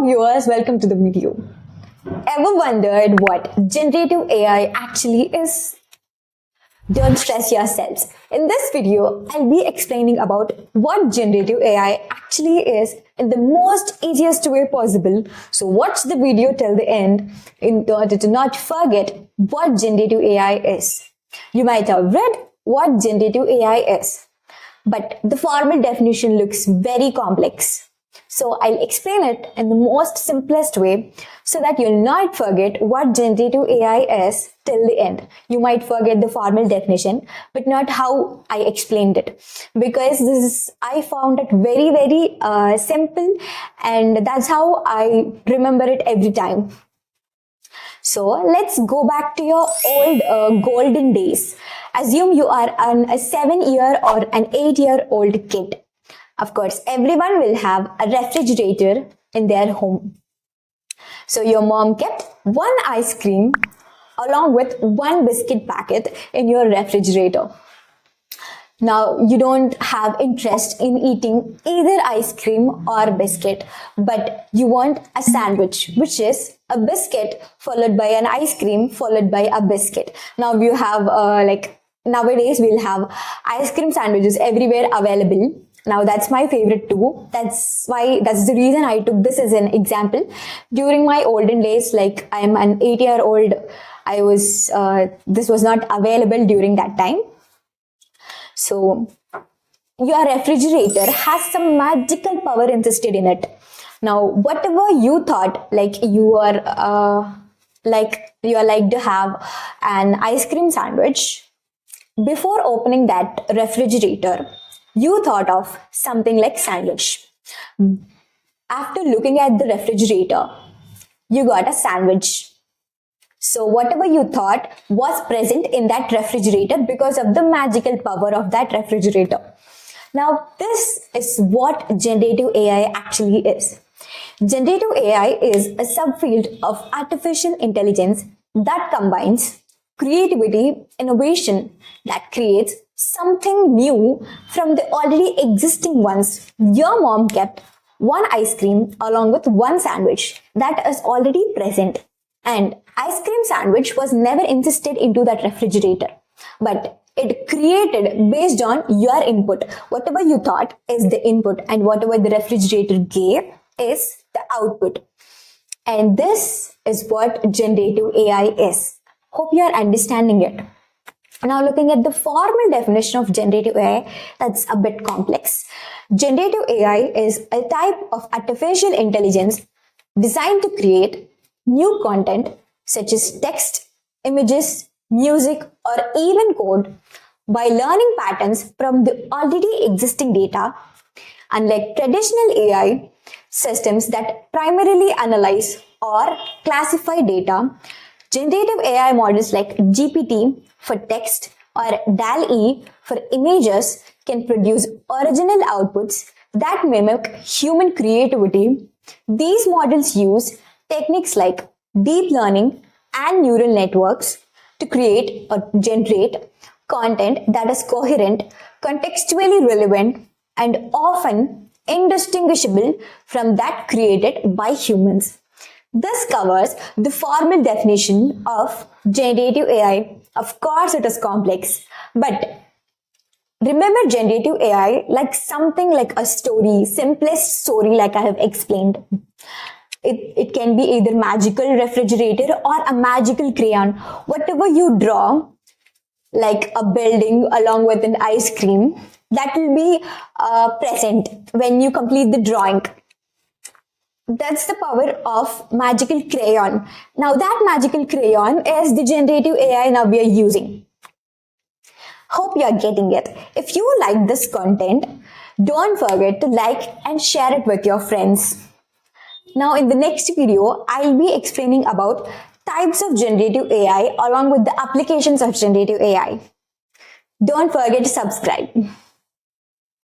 Hello viewers, welcome to the video. Ever wondered what generative AI actually is? Don't stress yourselves. In this video, I'll be explaining about what generative AI actually is in the most easiest way possible. So watch the video till the end in order to not forget what generative AI is. You might have read what generative AI is, but the formal definition looks very complex. So I'll explain it in the most simplest way so that you'll not forget what generative AI is till the end. You might forget the formal definition, but not how I explained it, because I found it very simple, and that's how I remember it every time. So let's go back to your old golden days. Assume you are a 7-year or an 8-year-old kid. Of course, everyone will have a refrigerator in their home. So your mom kept one ice cream along with one biscuit packet in your refrigerator. Now, you don't have interest in eating either ice cream or biscuit, but you want a sandwich, which is a biscuit followed by an ice cream followed by a biscuit. Now you have nowadays we'll have ice cream sandwiches everywhere available. Now that's my favorite too. That's the reason I took this as an example. During my olden days, like I'm an 8-year-old, this was not available during that time. So your refrigerator has some magical power insisted in it. Now, whatever you thought, like you are like to have an ice cream sandwich, before opening that refrigerator, you thought of something like sandwich. After looking at the refrigerator, you got a sandwich. So whatever you thought was present in that refrigerator because of the magical power of that refrigerator. Now, this is what generative AI actually is. Generative AI is a subfield of artificial intelligence that combines creativity, innovation that creates something new from the already existing ones. Your mom kept one ice cream along with one sandwich that is already present. And ice cream sandwich was never insisted into that refrigerator, but it created based on your input. Whatever you thought is the input, and whatever the refrigerator gave is the output. And this is what generative AI is. Hope you are understanding it. Now, looking at the formal definition of generative AI, that's a bit complex. Generative AI is a type of artificial intelligence designed to create new content such as text, images, music, or even code by learning patterns from the already existing data. Unlike traditional AI systems that primarily analyze or classify data, generative AI models like GPT for text or DALL-E for images can produce original outputs that mimic human creativity. These models use techniques like deep learning and neural networks to create or generate content that is coherent, contextually relevant, and often indistinguishable from that created by humans. This covers the formal definition of generative AI. Of course, it is complex, but remember generative AI like something like a story, simplest story like I have explained. It can be either magical refrigerator or a magical crayon. Whatever you draw, like a building along with an ice cream, that will be present when you complete the drawing. That's the power of magical crayon. Now that magical crayon is the generative AI now we are using. Hope you are getting it. If you like this content, don't forget to like and share it with your friends. Now in the next video, I'll be explaining about types of generative AI along with the applications of generative AI. Don't forget to subscribe.